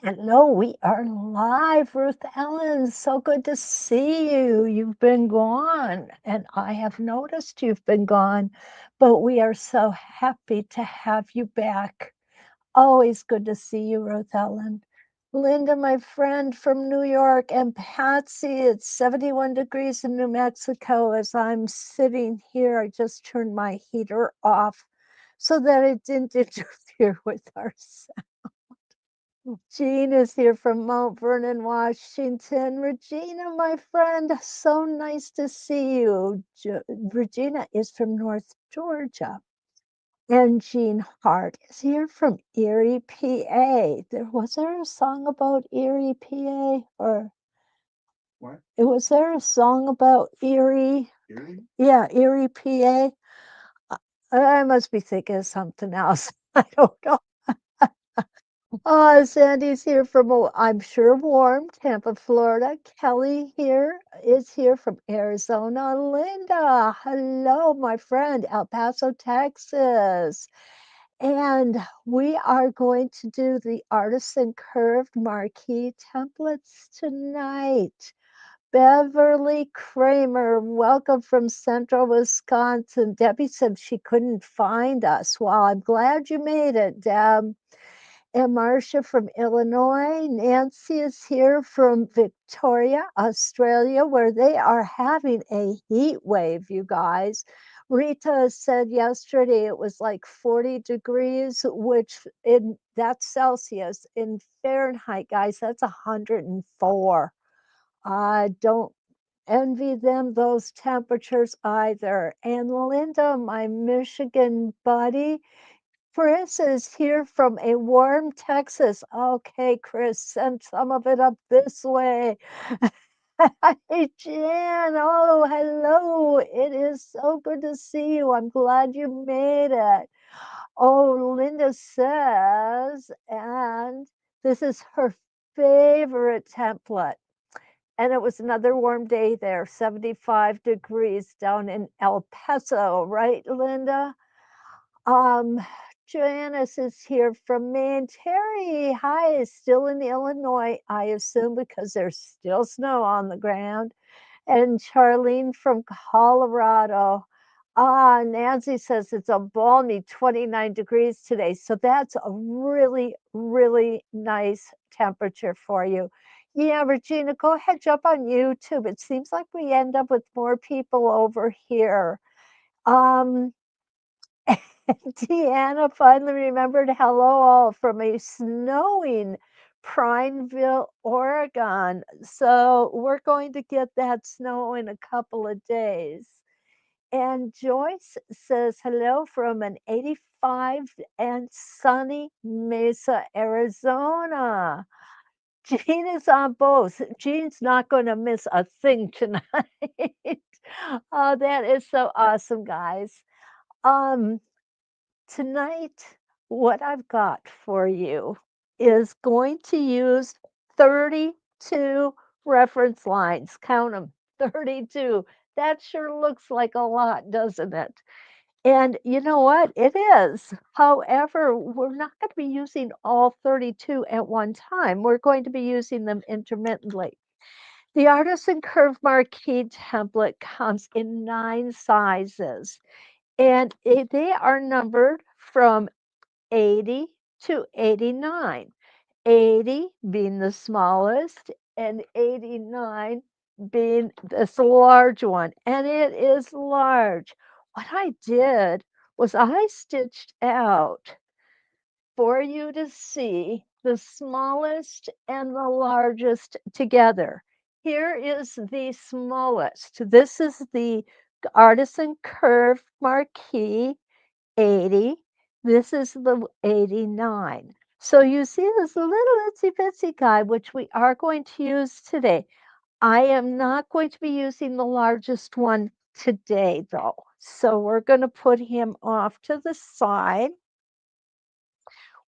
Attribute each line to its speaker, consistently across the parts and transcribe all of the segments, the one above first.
Speaker 1: Hello, we are live, Ruth Ellen. So good to see you. You've been gone, and I have noticed you've been gone, but we are so happy to have you back. Always good to see you, Ruth Ellen. Linda, my friend from New York, and Patsy, it's 71 degrees in New Mexico as I'm sitting here. I just turned my heater off so that it didn't interfere with our Jean is here from Mount Vernon, Washington. Regina, my friend, so nice to see you. Regina is from North Georgia. And Jean Hart is here from Erie, PA. Was there a song about Erie, PA? Or what? Was there a song about Erie? Erie? Yeah, Erie, PA. I must be thinking of something else. I don't know. Sandy's here from, I'm sure, warm Tampa, Florida. Kelly here is here from Arizona. Linda, hello, my friend, El Paso, Texas. And we are going to do the Artisan Curve Marquise Templates tonight. Beverly Kramer, welcome from Central Wisconsin. Debbie said she couldn't find us. Well, I'm glad you made it, Deb. And Marcia from Illinois. Nancy is here from Victoria, Australia, where they are having a heat wave, you guys. Rita said yesterday it was like 40 degrees, which that's Celsius. In Fahrenheit, guys, that's 104. I don't envy them those temperatures either. And Linda, my Michigan buddy, Chris is here from a warm Texas. Okay, Chris, send some of it up this way. Hey, Jan. Oh, hello. It is so good to see you. I'm glad you made it. Oh, Linda says, and this is her favorite template. And it was another warm day there, 75 degrees down in El Paso, right, Linda? Um, Janice is here from Maine. Terry, hi, is still in Illinois, I assume, because there's still snow on the ground. And Charlene from Colorado. Nancy says it's a balmy 29 degrees today. So that's a really, really nice temperature for you. Yeah, Regina, go ahead, jump on YouTube. It seems like we end up with more people over here. Um, Deanna finally remembered hello all from a snowing Prineville, Oregon. So we're going to get that snow in a couple of days. And Joyce says hello from an 85 and sunny Mesa, Arizona. Jean is on both. Jean's not going to miss a thing tonight. Oh, that is so awesome, guys. Um, Tonight, what I've got for you is going to use 32 reference lines. Count them, 32. That sure looks like a lot, doesn't it? And you know what? It is. However, we're not going to be using all 32 at one time. We're going to be using them intermittently. The Artisan Curve Marquise template comes in 9 sizes, and they are numbered from 80 to 89. 80 being the smallest and 89 being this large one. And it is large. What I did was I stitched out for you to see the smallest and the largest together. Here is the smallest. This is the Artisan Curve Marquise 80. This is the 89. So you see this little itsy bitsy guy, which we are going to use today. I am not going to be using the largest one today, though. So we're going to put him off to the side.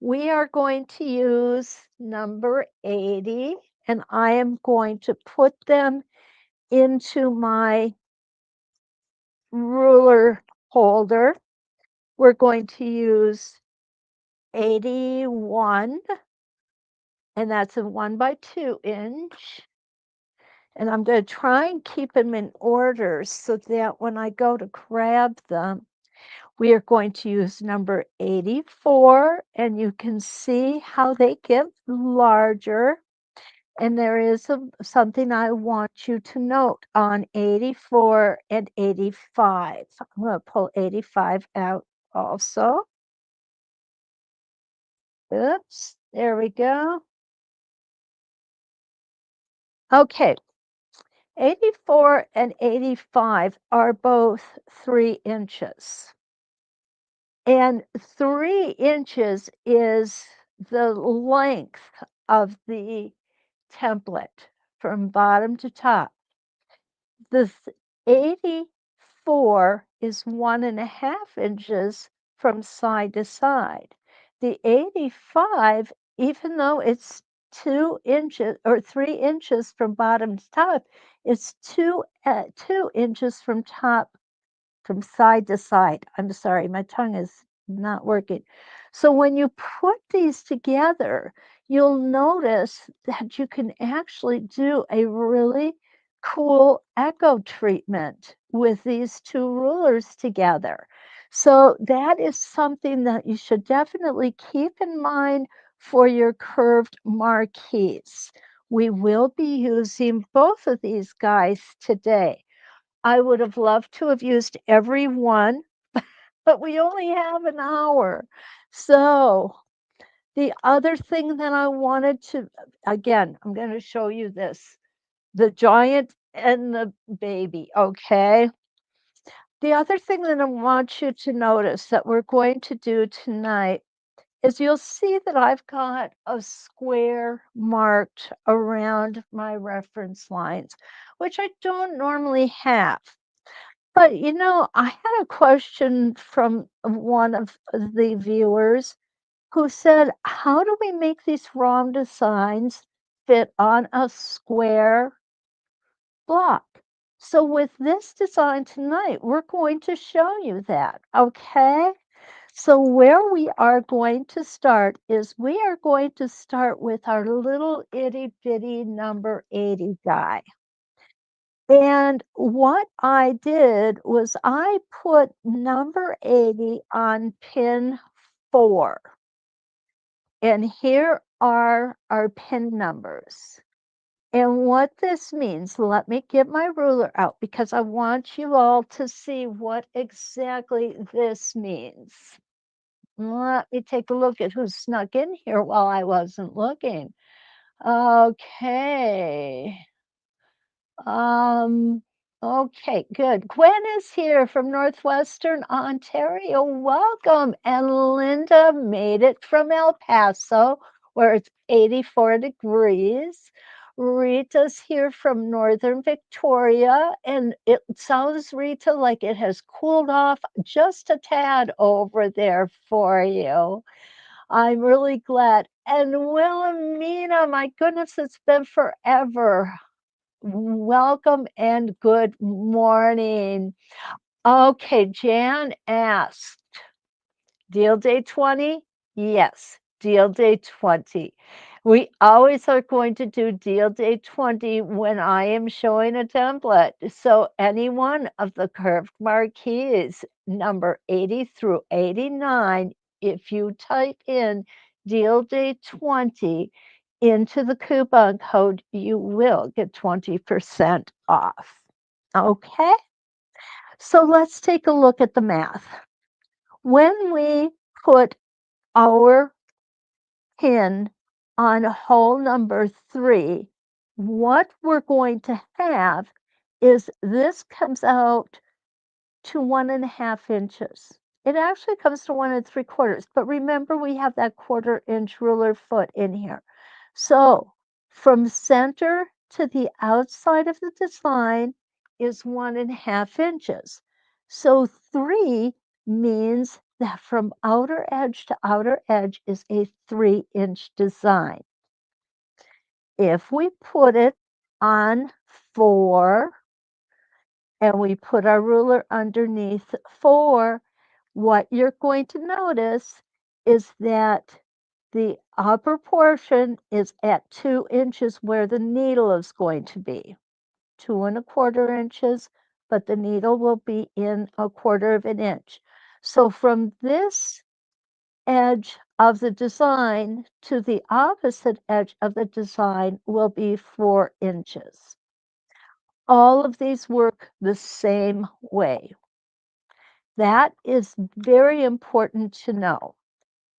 Speaker 1: We are going to use number 80, and I am going to put them into my ruler holder. We're going to use 81 and that's a 1 by 2 inch. And I'm going to try and keep them in order so that when I go to grab them, we are going to use number 84, and you can see how they get larger. And there is something I want you to note on 84 and 85. I'm going to pull 85 out also. Oops, there we go. Okay, 84 and 85 are both 3 inches. And 3 inches is the length of the template from bottom to top. The 84 is 1.5 inches from side to side. The 85, even though it's 2 inches or 3 inches from bottom to top, it's 2 inches from side to side. I'm sorry, my tongue is not working. So when you put these together, you'll notice that you can actually do a really cool echo treatment with these 2 rulers together. So that is something that you should definitely keep in mind for your curved marquise. We will be using both of these guys today. I would have loved to have used every one, but we only have an hour. So the other thing that I wanted to, again, I'm going to show you this, the giant and the baby, okay? The other thing that I want you to notice that we're going to do tonight is you'll see that I've got a square marked around my reference lines, which I don't normally have. But, I had a question from one of the viewers who said, how do we make these ROM designs fit on a square block? So with this design tonight, we're going to show you that, okay? So where we are going to start is we are going to start with our little itty bitty number 80 guy. And what I did was I put number 80 on pin 4. And here are our pin numbers. And what this means, let me get my ruler out because I want you all to see what exactly this means. Let me take a look at who snuck in here while I wasn't looking. Okay. Um, okay, good. Gwen is here from Northwestern Ontario. Welcome. And Linda made it from El Paso, where it's 84 degrees. Rita's here from Northern Victoria, and it sounds, Rita, like it has cooled off just a tad over there for you. I'm really glad. And Wilhelmina, my goodness, it's been forever. Welcome and good morning. Okay, Jan asked, deal day 20? Yes, deal day 20. We always are going to do deal day 20 when I am showing a template. So any one of the curved marquees, number 80 through 89, if you type in deal day 20, into the coupon code, you will get 20% off. Okay, so let's take a look at the math. When we put our pin on hole number 3, what we're going to have is this comes out to 1.5 inches. It actually comes to 1 3/4, but remember we have that 1/4 inch ruler foot in here. So from center to the outside of the design is 1.5 inches. So 3 means that from outer edge to outer edge is a 3-inch design. If we put it on 4, and we put our ruler underneath 4, what you're going to notice is that the upper portion is at 2 inches where the needle is going to be. 2¼ inches, but the needle will be in 1/4 of an inch. So from this edge of the design to the opposite edge of the design will be 4 inches. All of these work the same way. That is very important to know.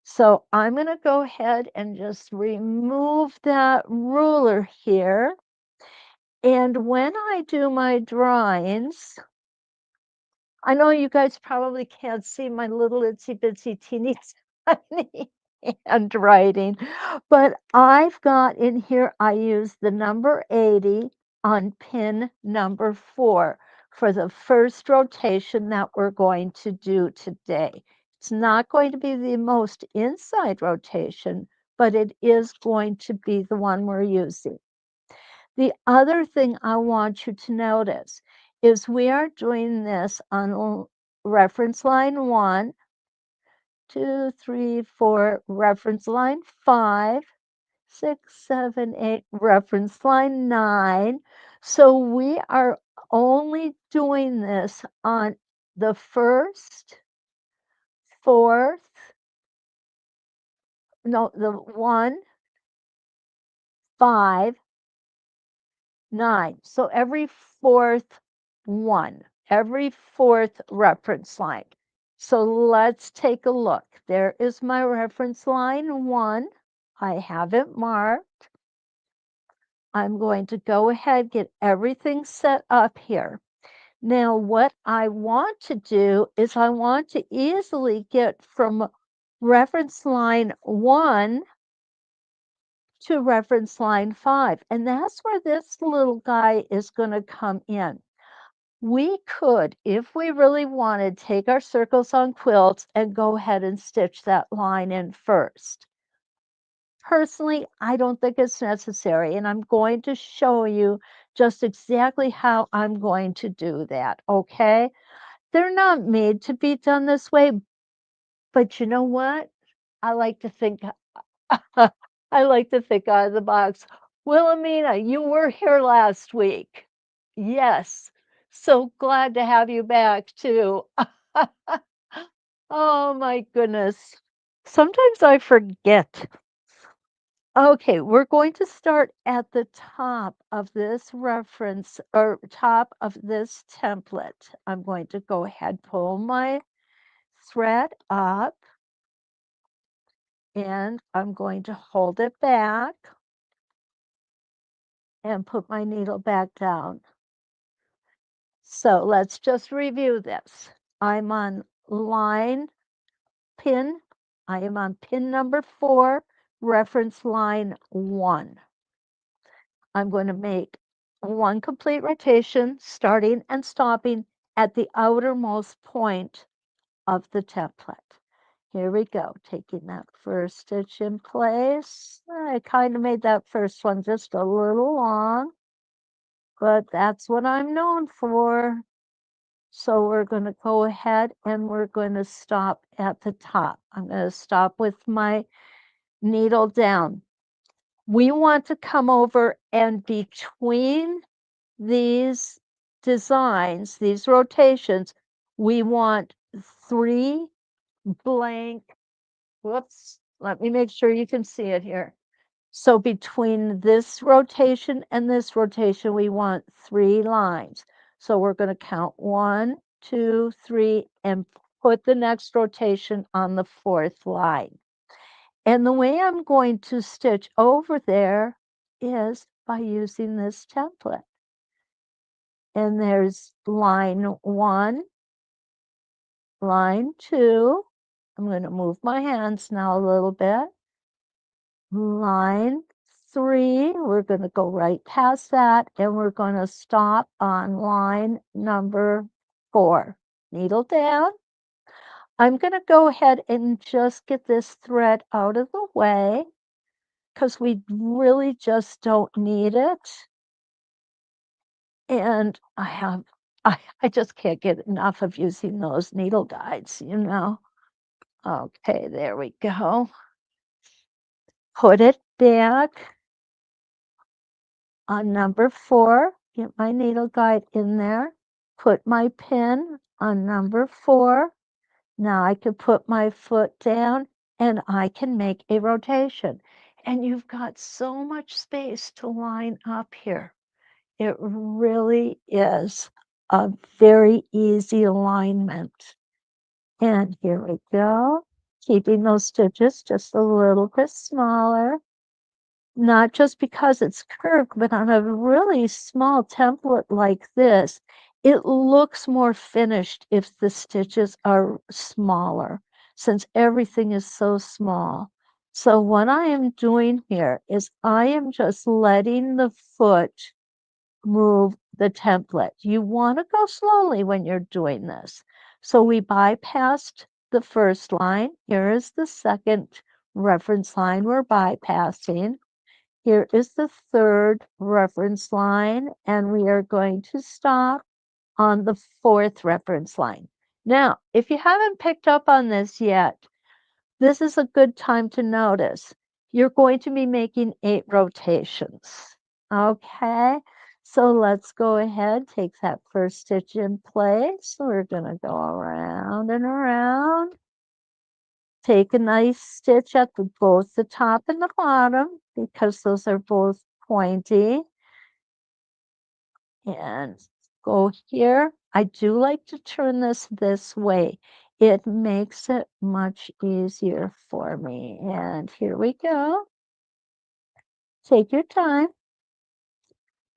Speaker 1: So I'm going to go ahead and just remove that ruler here. And when I do my drawings, I know you guys probably can't see my little itsy bitsy teeny tiny handwriting, but I've got in here, I use the number 80 on pin number 4 for the first rotation that we're going to do today. It's not going to be the most inside rotation, but it is going to be the one we're using. The other thing I want you to notice is we are doing this on reference line 1, 2, 3, 4, reference line 5, 6, 7, 8, reference line 9. So we are only doing this on the first, fourth, no, the 1, 5, 9. So every fourth one, every fourth reference line. So let's take a look. There is my reference line 1. I have it marked. I'm going to go ahead, get everything set up here. Now, what I want to do is I want to easily get from reference line 1 to reference line 5. And that's where this little guy is going to come in. We could, if we really wanted, take our circles on quilts and go ahead and stitch that line in first. Personally, I don't think it's necessary, and I'm going to show you just exactly how I'm going to do that, okay? They're not made to be done this way, but you know what? I like to think I like to think out of the box. Wilhelmina, you were here last week. Yes. So glad to have you back too. Oh my goodness. Sometimes I forget. Okay, we're going to start at the top of this reference or top of this template. I'm going to go ahead, pull my thread up, and I'm going to hold it back and put my needle back down. So let's just review this. I'm on pin. I am on pin number 4, reference line 1. I'm going to make 1 complete rotation, starting and stopping at the outermost point of the template. Here we go, taking that first stitch in place. I kind of made that first one just a little long, but that's what I'm known for. So we're going to go ahead and we're going to stop at the top. I'm going to stop with my needle down. We want to come over and between these designs, these rotations, we want 3 blank, whoops, let me make sure you can see it here. So between this rotation and this rotation, we want 3 lines. So we're going to count 1, 2, 3, and put the next rotation on the 4th line. And the way I'm going to stitch over there is by using this template. And there's line 1, line 2. I'm going to move my hands now a little bit. Line 3, we're going to go right past that, and we're going to stop on line number 4. Needle down. I'm going to go ahead and just get this thread out of the way because we really just don't need it. And I just can't get enough of using those needle guides, you know. Okay, there we go. put it back on number 4, get my needle guide in there, put my pin on number 4. Now I can put my foot down and I can make a rotation. And you've got so much space to line up here. It really is a very easy alignment. And here we go, keeping those stitches just a little bit smaller. Not just because it's curved, but on a really small template like this, it looks more finished if the stitches are smaller, since everything is so small. So what I am doing here is I am just letting the foot move the template. You want to go slowly when you're doing this. So we bypassed the first line. Here is the second reference line we're bypassing. Here is the third reference line, and we are going to stop on the fourth reference line. Now, if you haven't picked up on this yet, this is a good time to notice. You're going to be making 8 rotations. Okay, so let's go ahead, take that first stitch in place. We're going to go around and around. Take a nice stitch at both the top and the bottom because those are both pointy. And go here. I do like to turn this way. It makes it much easier for me. And here we go. Take your time.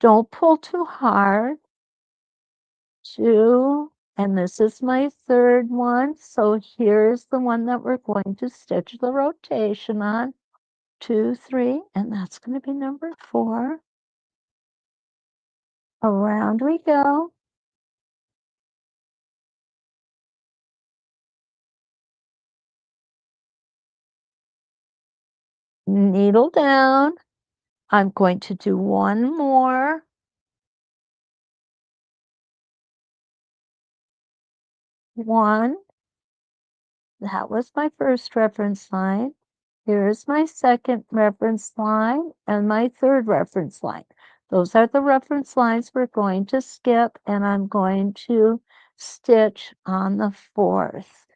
Speaker 1: Don't pull too hard. 2, and this is my third one. So here's the one that we're going to stitch the rotation on. 2, 3, and that's going to be number 4. Around we go. Needle down. I'm going to do one more. 1. That was my first reference line. Here's my second reference line and my third reference line. Those are the reference lines we're going to skip, and I'm going to stitch on the fourth.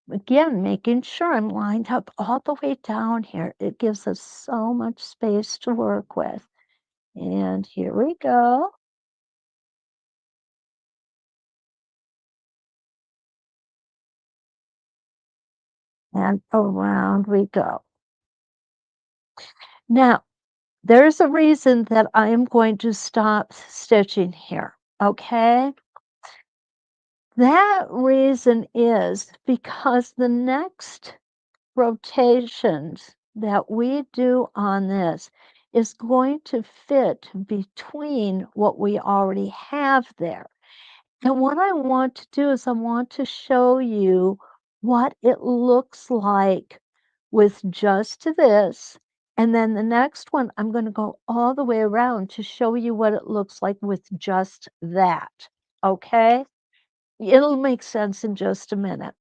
Speaker 1: Again, making sure I'm lined up all the way down here. It gives us so much space to work with. And here we go. And around we go. Now, there's a reason that I am going to stop stitching here, okay? That reason is because the next rotations that we do on this is going to fit between what we already have there. And what I want to do is I want to show you what it looks like with just this. And then the next one, I'm going to go all the way around to show you what it looks like with just that. Okay? It'll make sense in just a minute.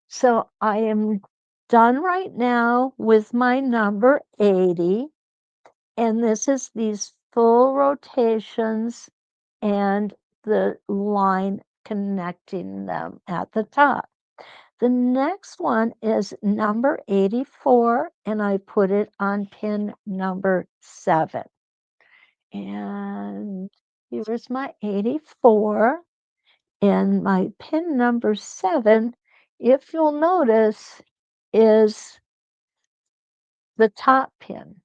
Speaker 1: So I am done right now with my number 80. And this is these full rotations and the line connecting them at the top. The next one is number 84, and I put it on pin number 7. And here's my 84, and my pin number 7, if you'll notice, is the top pin.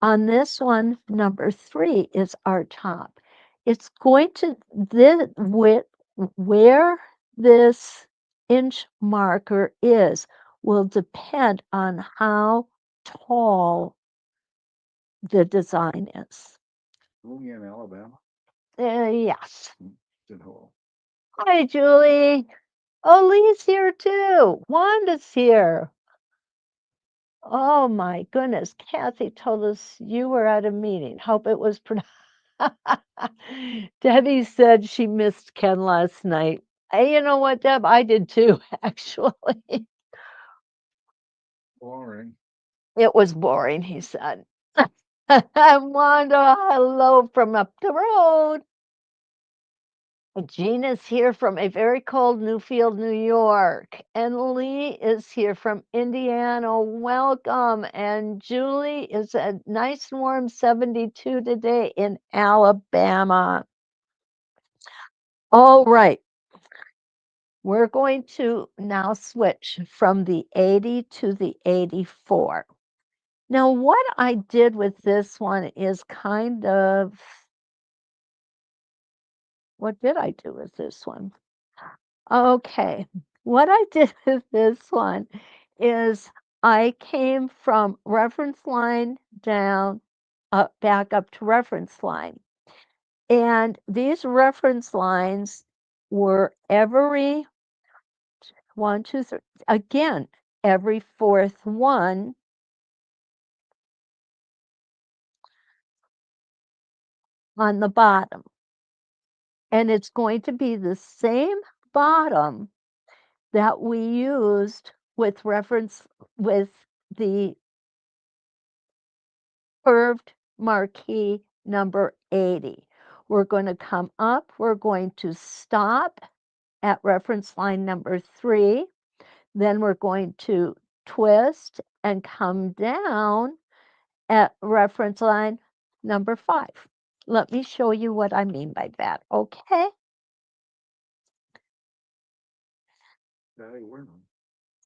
Speaker 1: On this one, number 3 is our top. It's going to, where this inch marker is will depend on how tall the design is.
Speaker 2: Only in Alabama?
Speaker 1: Yes.
Speaker 2: Hello.
Speaker 1: Hi, Julie. Oh, Lee's here too. Wanda's here. Oh my goodness. Kathy told us you were at a meeting. Hope it was Debbie said she missed Ken last night. Hey, you know what, Deb? I did too, actually.
Speaker 2: Boring.
Speaker 1: It was boring, he said. Wanda, hello from up the road. Gina's here from a very cold Newfield, New York. And Lee is here from Indiana. Welcome. And Julie is a nice warm 72 today in Alabama. All right. We're going to now switch from the 80 to the 84. Now, what I did with this one is kind of, what did I do with this one? Okay, what I did with this one is I came from reference line down, back up to reference line. And these reference lines were every one, two, three, again, every fourth one on the bottom. And it's going to be the same bottom that we used with reference with the curved marquee number 80. We're going to come up, we're going to stop at reference line number 3, then we're going to twist and come down at reference line number 5. Let me show you what I mean by that, okay?
Speaker 2: Daddy Werner.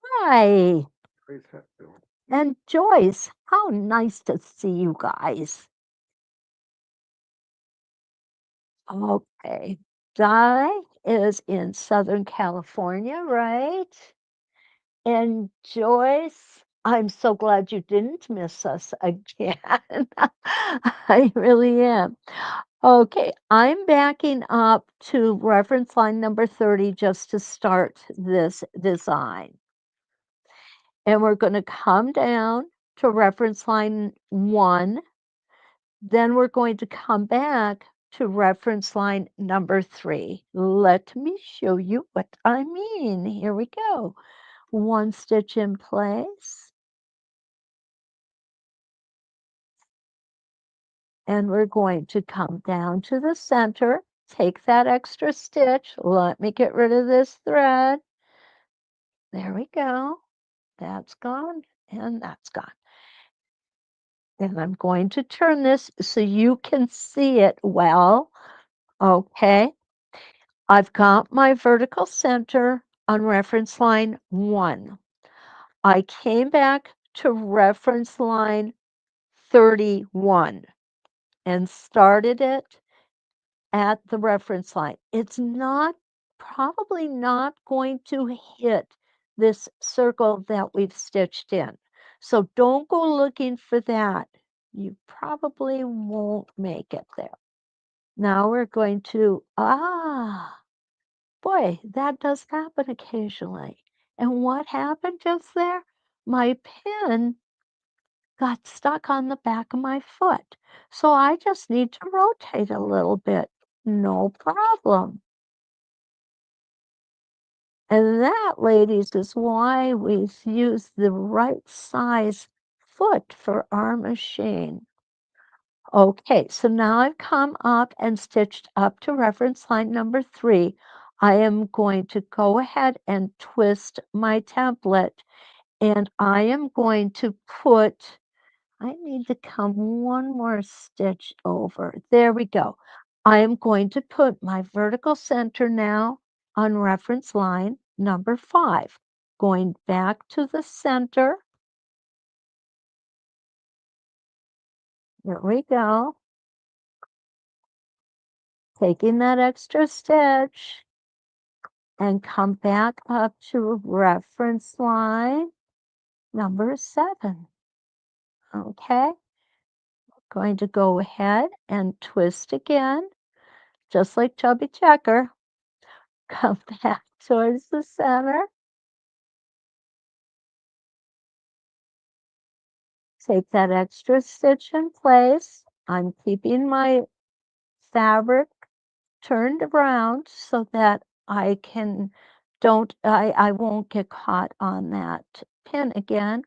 Speaker 1: Hi.
Speaker 2: Praise Hatfield.
Speaker 1: And Joyce, how nice to see you guys. Okay. Di is in Southern California, right? And Joyce, I'm so glad you didn't miss us again. I really am. Okay, I'm backing up to reference line number 30 just to start this design. And we're going to come down to reference line 1. Then we're going to come back to reference line number 3. Let me show you what I mean. Here we go. 1 stitch in place. And we're going to come down to the center, take that extra stitch. Let me get rid of this thread. There we go. That's gone and that's gone. And I'm going to turn this so you can see it well. Okay. I've got my vertical center on reference line 1. I came back to reference line 31 and started it at the reference line. It's probably not going to hit this circle that we've stitched in. So don't go looking for that. You probably won't make it there. Now we're going to, boy, that does happen occasionally. And what happened just there? My pin got stuck on the back of my foot. So I just need to rotate a little bit. No problem. And that, ladies, is why we use the right size foot for our machine. Okay, so now I've come up and stitched up to reference line number 3. I am going to go ahead and twist my template, and I am going to put, I need to come one more stitch over. There we go. I am going to put my vertical center now on reference line number 5. Going back to the center. There we go. Taking that extra stitch and come back up to reference line number 7. Okay. Going to go ahead and twist again, just like Chubby Checker. Come back towards the center. Take that extra stitch in place. I'm keeping my fabric turned around so that I won't get caught on that pin again.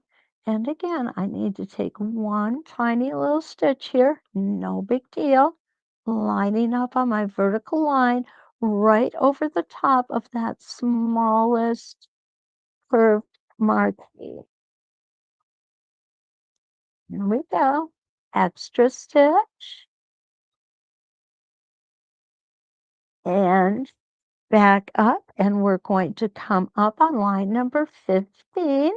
Speaker 1: And again, I need to take one tiny little stitch here, no big deal, lining up on my vertical line right over the top of that smallest curved marquee. Here we go. Extra stitch and back up, and we're going to come up on line number 15.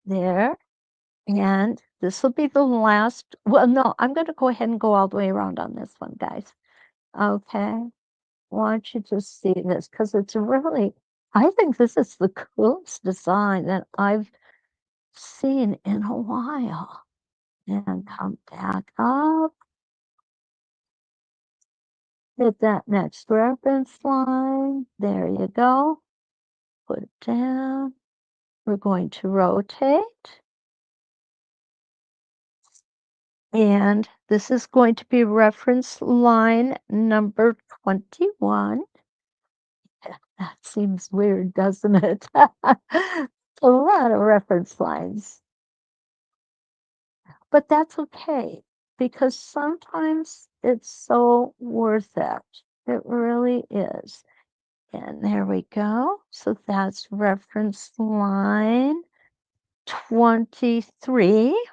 Speaker 1: There. And this will be the last. Well, no, I'm going to go ahead and go all the way around on this one, guys. Okay. Want you to see this because it's really, I think this is the coolest design that I've seen in a while. And come back up. Hit that next reference line. There you go. Put it down. We're going to rotate. And this is going to be reference line number 21. That seems weird, doesn't it? A lot of reference lines. But that's okay because sometimes it's so worth it. It really is. And there we go. So that's reference line 23.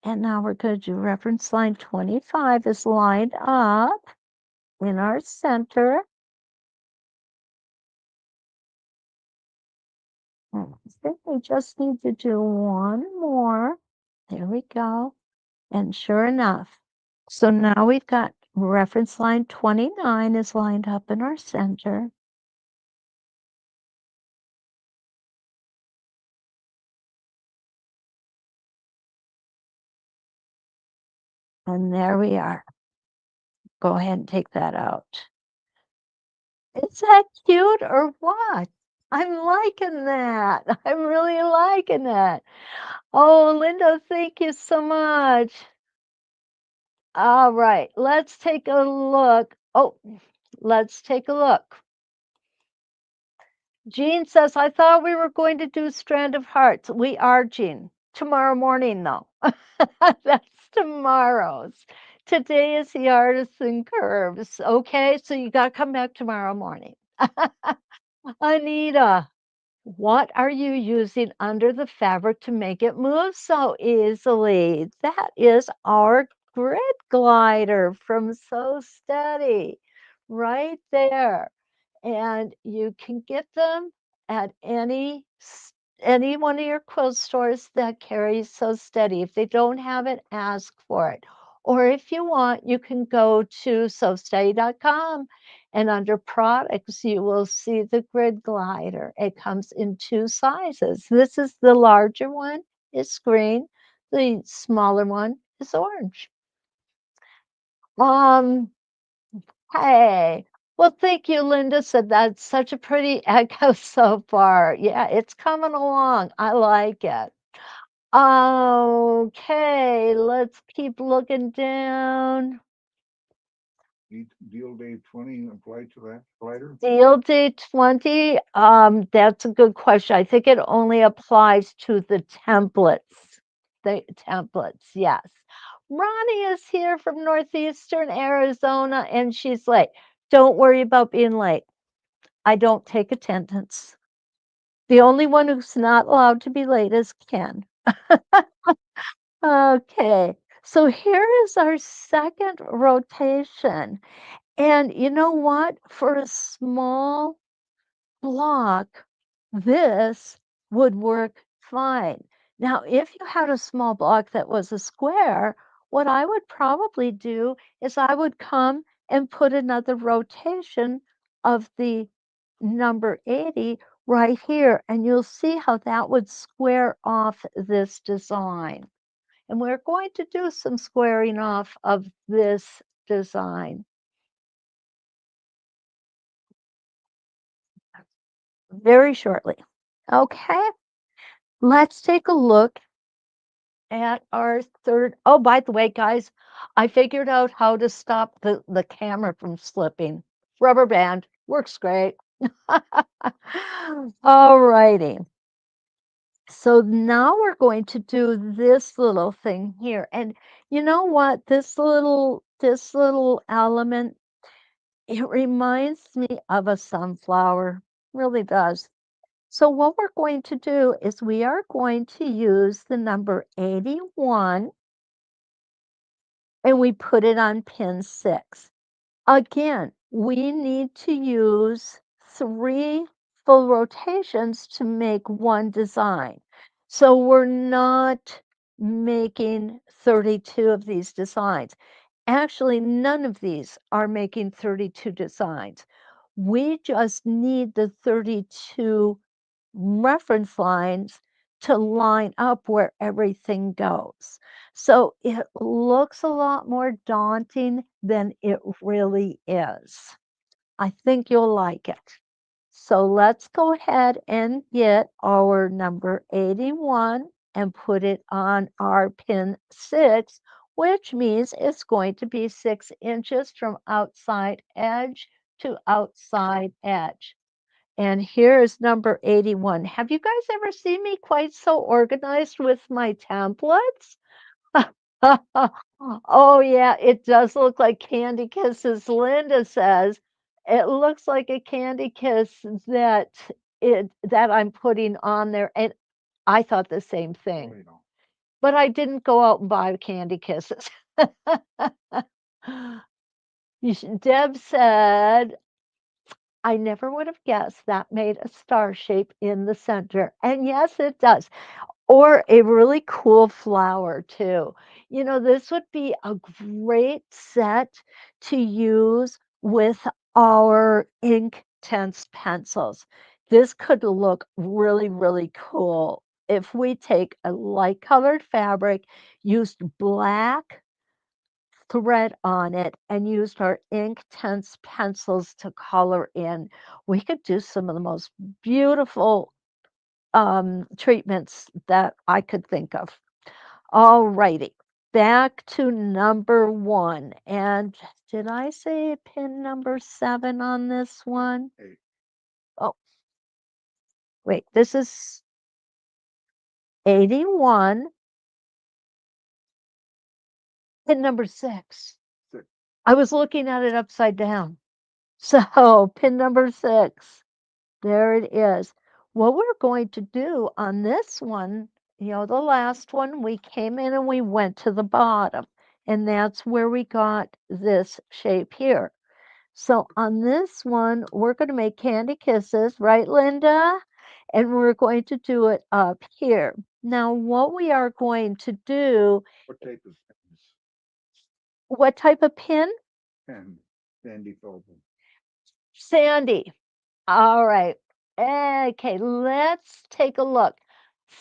Speaker 1: And now we're going to do reference line 25 is lined up in our center. I think we just need to do one more. There we go. And sure enough, so now we've got reference line 29 is lined up in our center. And there we are. Go ahead and take that out. Is that cute or what? I'm liking that. I'm really liking it. Oh, Linda, thank you so much. All right, let's take a look. Oh, let's take a look. Jean says, I thought we were going to do Strand of Hearts. We are, Jean. Tomorrow morning, though. That's tomorrow's. Today is the Artisan Curves. Okay, so you got to come back tomorrow morning. Anita, what are you using under the fabric to make it move so easily? That is our grid glider from So Steady, right there. And you can get them at any one of your quilt stores that carries So Steady. If they don't have it, ask for it. Or if you want, you can go to sosteady.com and under products, you will see the grid glider. It comes in two sizes. This is the larger one, it's green. The smaller one is orange. Hey, well, thank you, Linda said that's such a pretty echo so far. Yeah, it's coming along. I like it. Okay, let's keep looking down.
Speaker 2: Deal day 20 apply to that glider?
Speaker 1: Deal day 20, that's a good question. I think it only applies to the templates. The templates, yes. Ronnie is here from Northeastern Arizona, and she's late. Don't worry about being late. I don't take attendance. The only one who's not allowed to be late is Ken. Okay, so here is our second rotation. And you know what? For a small block, this would work fine. Now, if you had a small block that was a square, what I would probably do is I would come and put another rotation of the number 80 right here, and you'll see how that would square off this design. And we're going to do some squaring off of this design very shortly. Okay, let's take a look at our third. Oh, by the way, guys, I figured out how to stop the camera from slipping. Rubber band works great. All righty. So now we're going to do this little thing here. And you know what? This little element, it reminds me of a sunflower. Really does. So what we're going to do is we are going to use the number 81 and we put it on pin 6. Again, we need to use 3 full rotations to make one design. So we're not making 32 of these designs. Actually, none of these are making 32 designs. We just need the 32 reference lines to line up where everything goes. So it looks a lot more daunting than it really is. I think you'll like it. So let's go ahead and get our number 81 and put it on our pin 6, which means it's going to be 6 inches from outside edge to outside edge. And here's number 81. Have you guys ever seen me quite so organized with my templates? Oh, yeah, it does look like candy kisses. Linda says it looks like a candy kiss that I'm putting on there. And I thought the same
Speaker 2: Oh,
Speaker 1: thing, but I didn't go out and buy candy kisses. Deb said, I never would have guessed that made a star shape in the center. And yes, it does. Or a really cool flower too. You know, this would be a great set to use with our ink tense pencils. This could look really, really cool if we take a light colored fabric, used black thread on it, and used our ink tense pencils to color in. We could do some of the most beautiful treatments that I could think of. All righty, back to number 1. And did I say pin number 7 on this one?
Speaker 2: Eight.
Speaker 1: Oh, wait, this is 81, pin number 6.
Speaker 2: Six.
Speaker 1: I was looking at it upside down. So, pin number 6. There it is. What we're going to do on this one, the last one, we came in and we went to the bottom, and that's where we got this shape here. So on this one, we're going to make candy kisses, right, Linda? And we're going to do it up here. Now, what we are going to do,
Speaker 2: What type of pens?
Speaker 1: what type of pin?
Speaker 2: Pen. Sandy Philbin.
Speaker 1: Sandy. All right. Okay, let's take a look.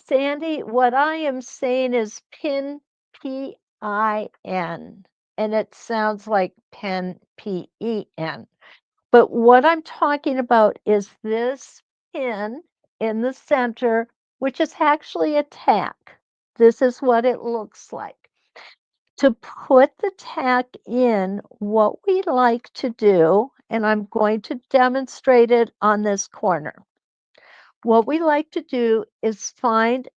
Speaker 1: Sandy, what I am saying is pin P-I-N, and it sounds like pen P-E-N. But what I'm talking about is this pin in the center, which is actually a tack. This is what it looks like. To put the tack in, what we like to do, and I'm going to demonstrate it on this corner. What we like to do is find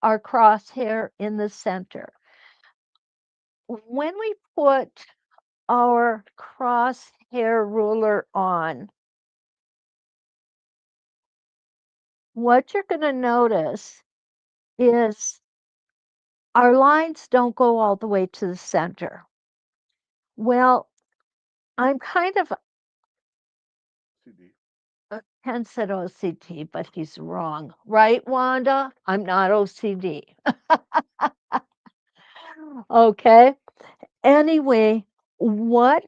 Speaker 1: our crosshair in the center. When we put our crosshair ruler on, what you're going to notice is our lines don't go all the way to the center. Well, I'm kind of
Speaker 2: CD.
Speaker 1: Ken said OCD, but he's wrong. Right, Wanda? I'm not OCD. Okay. Anyway, what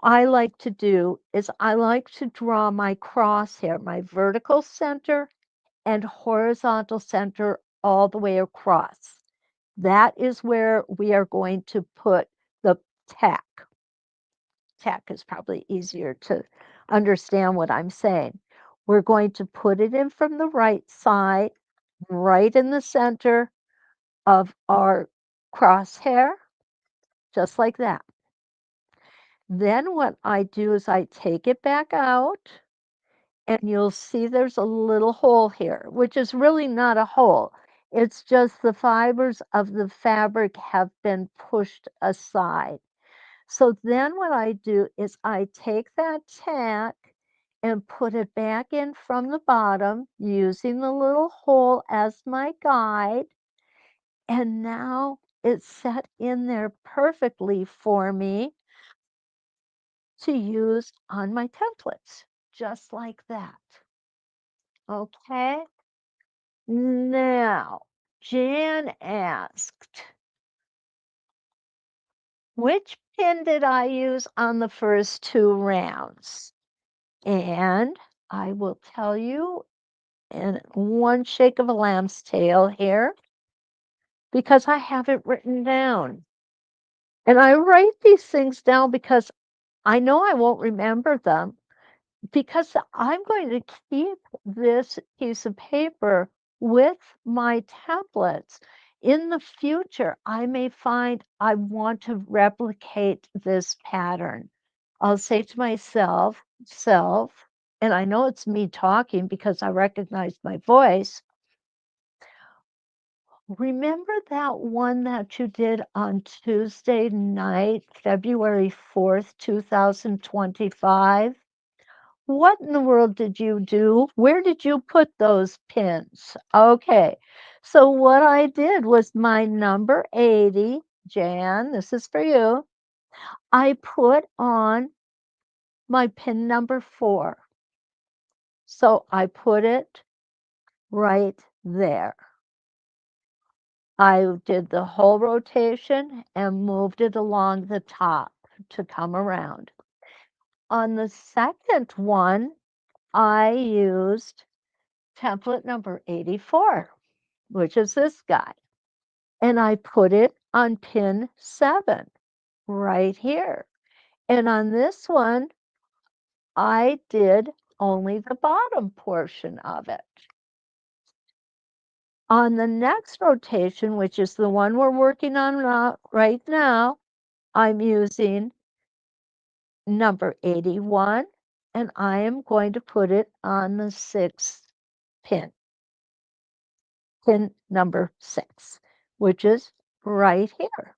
Speaker 1: I like to do is I like to draw my crosshair, my vertical center and horizontal center all the way across. That is where we are going to put the tack. Tack is probably easier to understand what I'm saying. We're going to put it in from the right side, right in the center of our crosshair, just like that. Then what I do is I take it back out and you'll see there's a little hole here, which is really not a hole. It's just the fibers of the fabric have been pushed aside. So then what I do is I take that tack and put it back in from the bottom using the little hole as my guide. And now it's set in there perfectly for me to use on my templates, just like that. Okay. Now, Jan asked, which pin did I use on the first 2 rounds? And I will tell you in one shake of a lamb's tail here because I have it written down. And I write these things down because I know I won't remember them because I'm going to keep this piece of paper with my templates. In the future, I may find I want to replicate this pattern. I'll say to myself, self, and I know it's me talking because I recognize my voice. Remember that one that you did on Tuesday night, February 4th, 2025? What in the world did you do? Where did you put those pins? Okay, so what I did was my number 80, Jan, this is for you. I put on my pin number 4. So I put it right there. I did the whole rotation and moved it along the top to come around. On the second one, I used template number 84, which is this guy. And I put it on pin 7 right here. And on this one, I did only the bottom portion of it. On the next rotation, which is the one we're working on right now, I'm using number 81, and I am going to put it on the 6th pin, pin number 6, which is right here.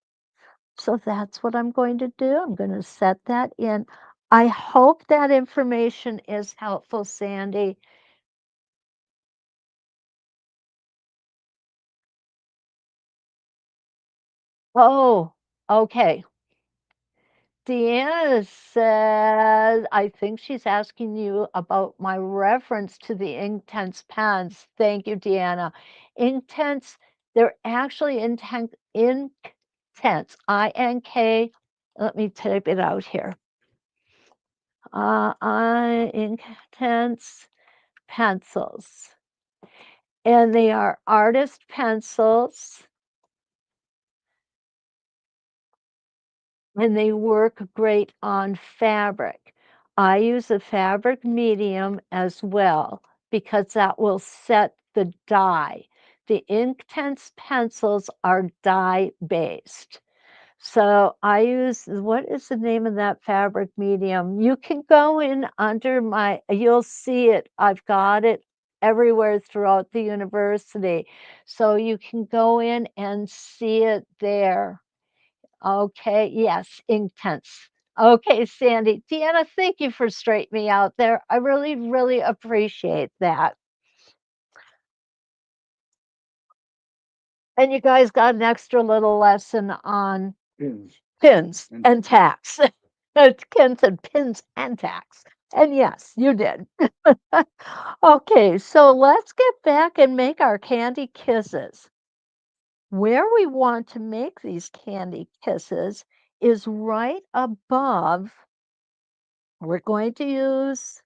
Speaker 1: So that's what I'm going to do. I'm going to set that in. I hope that information is helpful, Sandy. Oh, okay. Deanna says, I think she's asking you about my reference to the Inktense pens. Thank you, Deanna. Inktense, they're actually Inktense, I-N-K. Let me type it out here. Inktense pencils. And they are artist pencils. And they work great on fabric. I use a fabric medium as well because that will set the dye. The Inktense pencils are dye based. So I use, what is the name of that fabric medium? You can go in under my, you'll see it. I've got it everywhere throughout the university. So you can go in and see it there. Okay, yes, Inktense. Okay, Sandy. Deanna, thank you for straightening me out there. I really, really appreciate that. And you guys got an extra little lesson on pins and tacks. Ken said pins and tacks. And yes, you did. Okay, so let's get back and make our candy kisses. Where we want to make these candy kisses is right above. We're going to use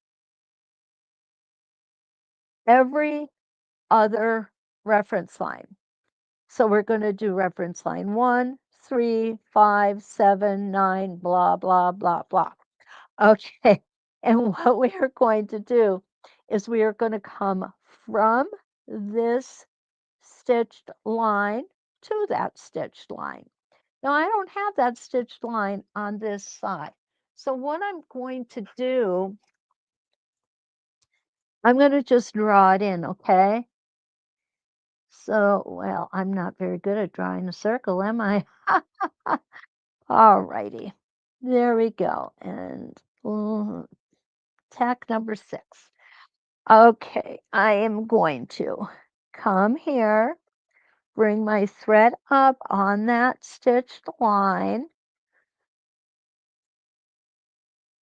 Speaker 1: every other reference line. So we're going to do reference line 1, 3, 5, 7, 9, blah, blah, blah, blah. Okay. And what we are going to do is we are going to come from this stitched line to that stitched line. Now I don't have that stitched line on this side. So what I'm going to do I'm going to just draw it in, okay? So, well, I'm not very good at drawing a circle, am I? All righty. There we go. And tack number 6. Okay, I am going to come here, bring my thread up on that stitched line,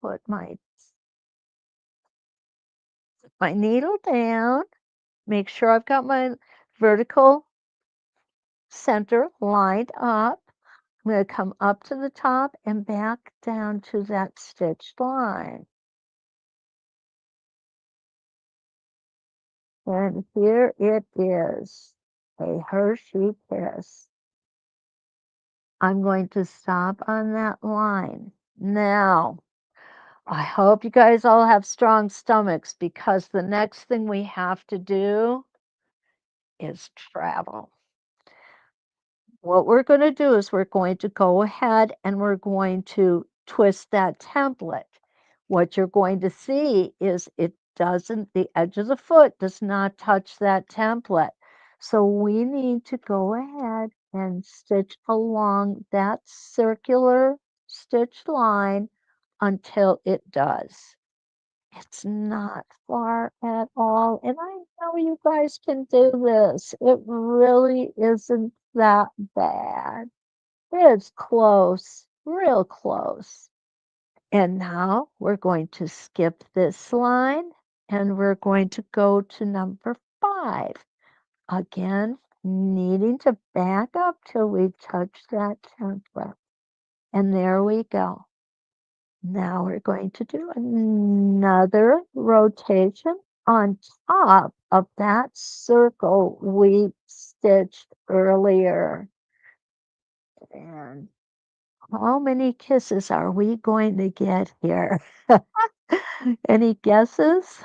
Speaker 1: put my needle down, make sure I've got my vertical center lined up. I'm going to come up to the top and back down to that stitched line. And here it is, a Hershey Kiss. I'm going to stop on that line. Now, I hope you guys all have strong stomachs because the next thing we have to do is travel. What we're going to do is we're going to go ahead and we're going to twist that template. What you're going to see is the edge of the foot does not touch that template. So we need to go ahead and stitch along that circular stitch line until it does. It's not far at all. And I know you guys can do this. It really isn't that bad. It's close, real close. And now we're going to skip this line and we're going to go to number 5. Again, needing to back up till we touch that template. And there we go. Now we're going to do another rotation on top of that circle we stitched earlier. And how many kisses are we going to get here? Any guesses?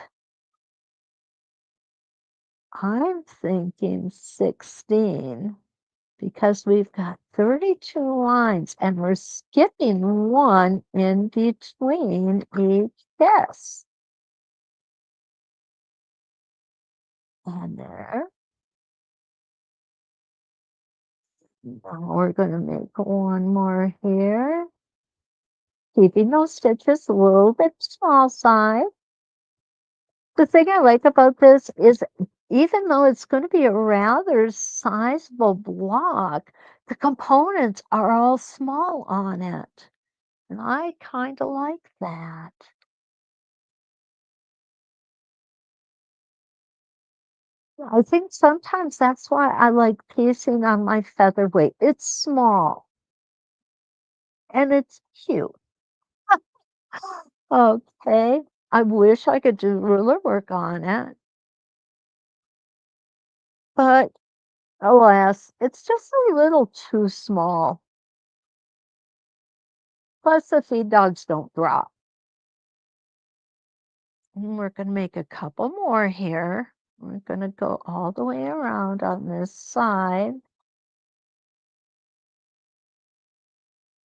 Speaker 1: I'm thinking 16 because we've got 32 lines and we're skipping one in between each kiss. And there. Now we're going to make one more here, keeping those stitches a little bit small size. The thing I like about this is even though it's going to be a rather sizable block, the components are all small on it. And I kind of like that. I think sometimes that's why I like piecing on my featherweight. It's small and it's cute. Okay. I wish I could do ruler work on it, but alas, it's just a little too small. Plus, the feed dogs don't drop. And we're going to make a couple more here. We're going to go all the way around on this side.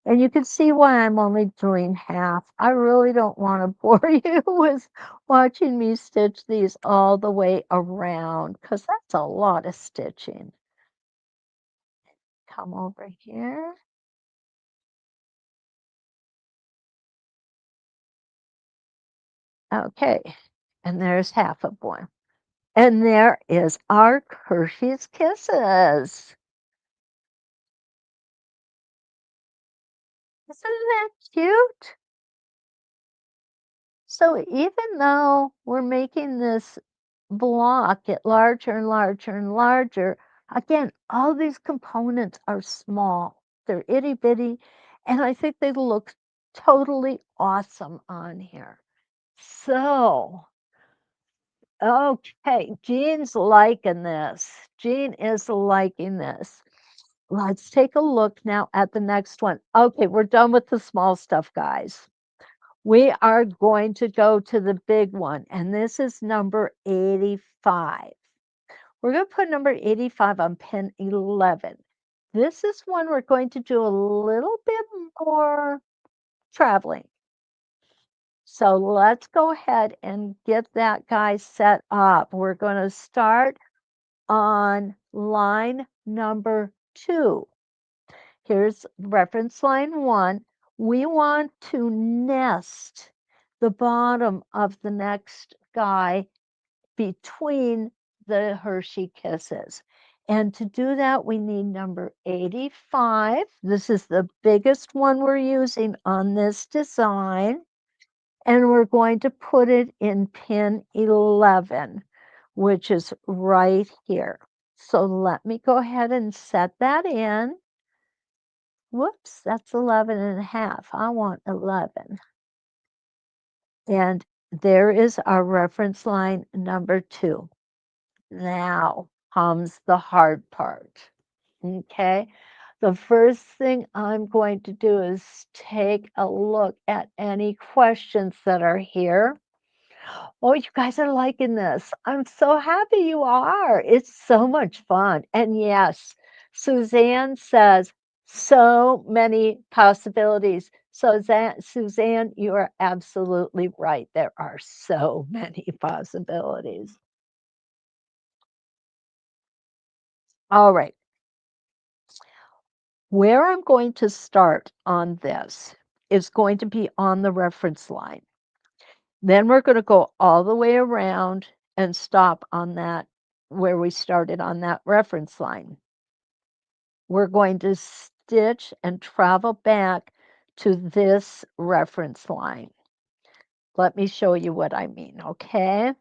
Speaker 1: And you can see why I'm only doing half. I really don't want to bore you with watching me stitch these all the way around because that's a lot of stitching. Come over here. Okay, and there's half of one. And there is our Hershey's Kisses. Isn't that cute? So even though we're making this block get larger and larger and larger, again, all these components are small. They're itty bitty, and I think they look totally awesome on here. So, okay, Jean's liking this. Jean is liking this. Let's take a look now at the next one. Okay, we're done with the small stuff, guys. We are going to go to the big one, and this is number 85. We're going to put number 85 on pin 11. This is one we're going to do a little bit more traveling. So let's go ahead and get that guy set up. We're going to start on line number 2. Here's reference line 1. We want to nest the bottom of the next guy between the Hershey Kisses. And to do that, we need number 85. This is the biggest one we're using on this design. And we're going to put it in pin 11, which is right here. So let me go ahead and set that in. Whoops, that's 11 and a half. I want 11. And there is our reference line number 2. Now comes the hard part. Okay. The first thing I'm going to do is take a look at any questions that are here. Oh, you guys are liking this. I'm so happy you are. It's so much fun. And yes, Suzanne says so many possibilities. So Suzanne, you are absolutely right. There are so many possibilities. All right. Where I'm going to start on this is going to be on the reference line. Then we're going to go all the way around and stop on that where we started on that reference line. We're going to stitch and travel back to this reference line. Let me show you what I mean, okay?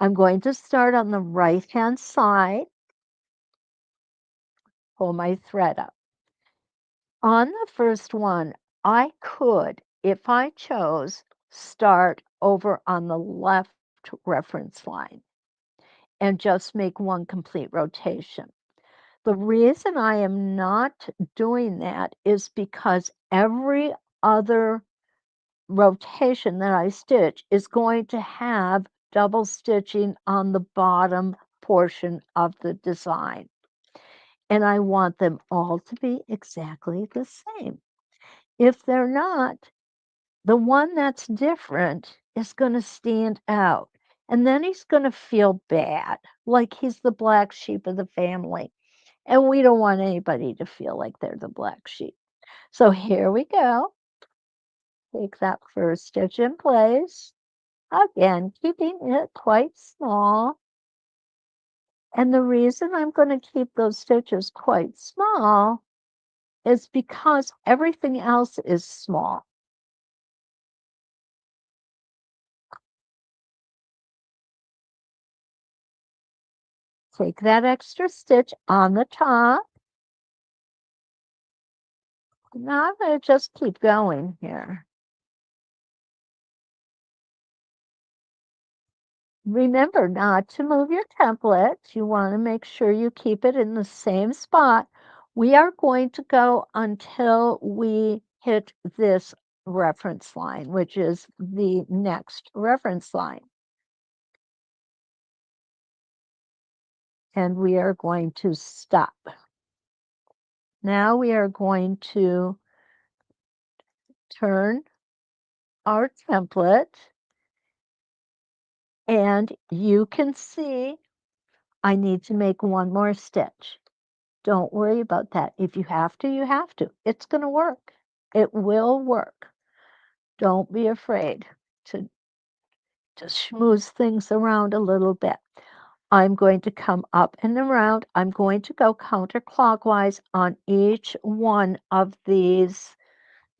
Speaker 1: I'm going to start on the right-hand side, pull my thread up. On the first one, I could, if I chose, start over on the left reference line and just make one complete rotation. The reason I am not doing that is because every other rotation that I stitch is going to have double stitching on the bottom portion of the design. And I want them all to be exactly the same. If they're not, the one that's different is going to stand out. And then he's going to feel bad, like he's the black sheep of the family. And we don't want anybody to feel like they're the black sheep. So here we go. Take that first stitch in place. Again, keeping it quite small. And the reason I'm going to keep those stitches quite small is because everything else is small. Take that extra stitch on the top. Now I'm going to just keep going here. Remember not to move your template. You want to make sure you keep it in the same spot. We are going to go until we hit this reference line, which is the next reference line. And we are going to stop. Now we are going to turn our template, and you can see I need to make one more stitch. Don't worry about that. If you have to, you have to. It's going to work. It will work. Don't be afraid to just schmooze things around a little bit. I'm going to come up and around. I'm going to go counterclockwise on each one of these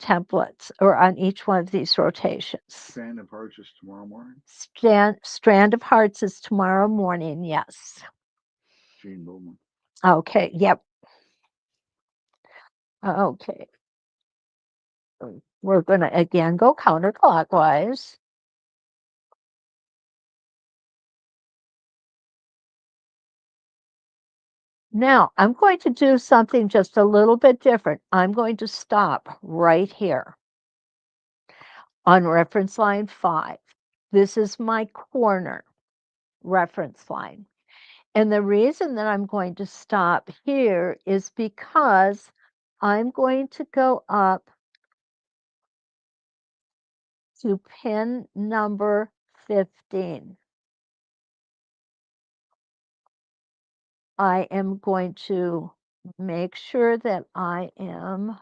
Speaker 1: templates or on each one of these rotations.
Speaker 2: Strand of Hearts is tomorrow morning.
Speaker 1: Strand of Hearts is tomorrow morning, yes.
Speaker 2: Gene Bowman.
Speaker 1: Okay, yep. Okay. We're going to again go counterclockwise. Now, I'm going to do something just a little bit different. I'm going to stop right here on reference line 5. This is my corner reference line. And the reason that I'm going to stop here is because I'm going to go up to pin number 15. I am going to make sure that I am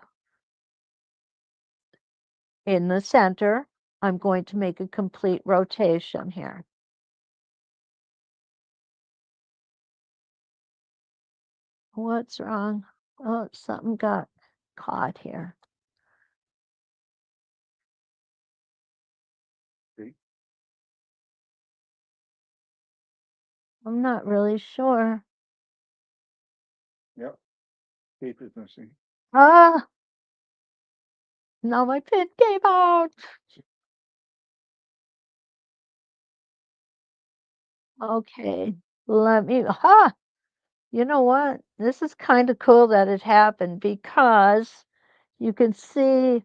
Speaker 1: in the center. I'm going to make a complete rotation here. What's wrong? Oh, something got caught here.
Speaker 2: See?
Speaker 1: I'm not really sure.
Speaker 2: Yep. Tape is missing.
Speaker 1: Ah, now my pin came out. Okay, let me, you know what? This is kind of cool that it happened because you can see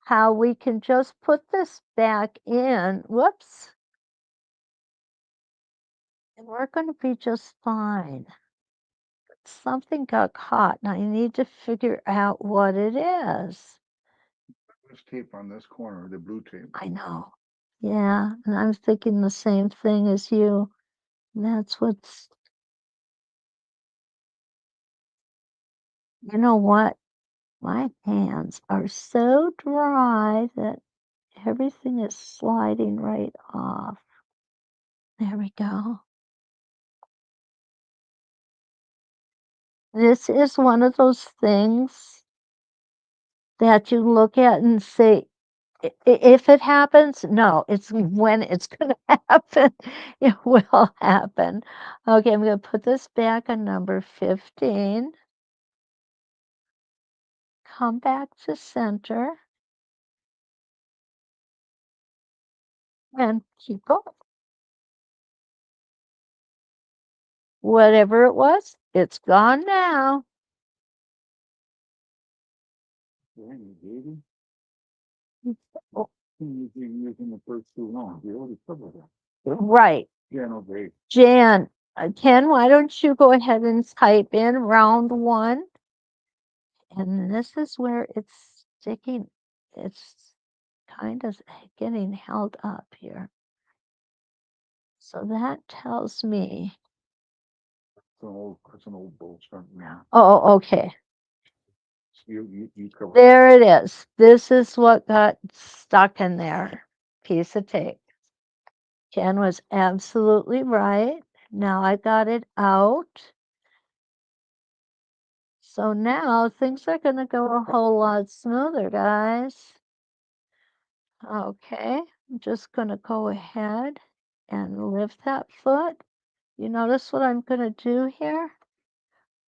Speaker 1: how we can just put this back in. Whoops. And we're going to be just fine. Something got caught and I need to figure out what it is.
Speaker 2: There's tape on this corner, the blue tape.
Speaker 1: I know. Yeah, and I'm thinking the same thing as you. That's what's, you know what? My hands are so dry that everything is sliding right off. There we go. This is one of those things that you look at and say, if it happens, no, it's when it's going to happen. It will happen. Okay, I'm going to put this back on number 15. Come back to center. And keep going. Whatever it was, it's gone now.
Speaker 2: Dang, baby.
Speaker 1: Oh,
Speaker 2: You've been using the first too long. You already covered that.
Speaker 1: right.
Speaker 2: Yeah, no, babe.
Speaker 1: Jan, Ken, why don't you go ahead and type in round 1? And this is where it's sticking. It's kind of getting held up here. So that tells me.
Speaker 2: It's an old bolt now.
Speaker 1: Oh, okay.
Speaker 2: You covered.
Speaker 1: There it is. This is what got stuck in there. Piece of tape. Ken was absolutely right. Now I got it out. So now things are going to go a whole lot smoother, guys. Okay, I'm just going to go ahead and lift that foot. You notice what I'm going to do here?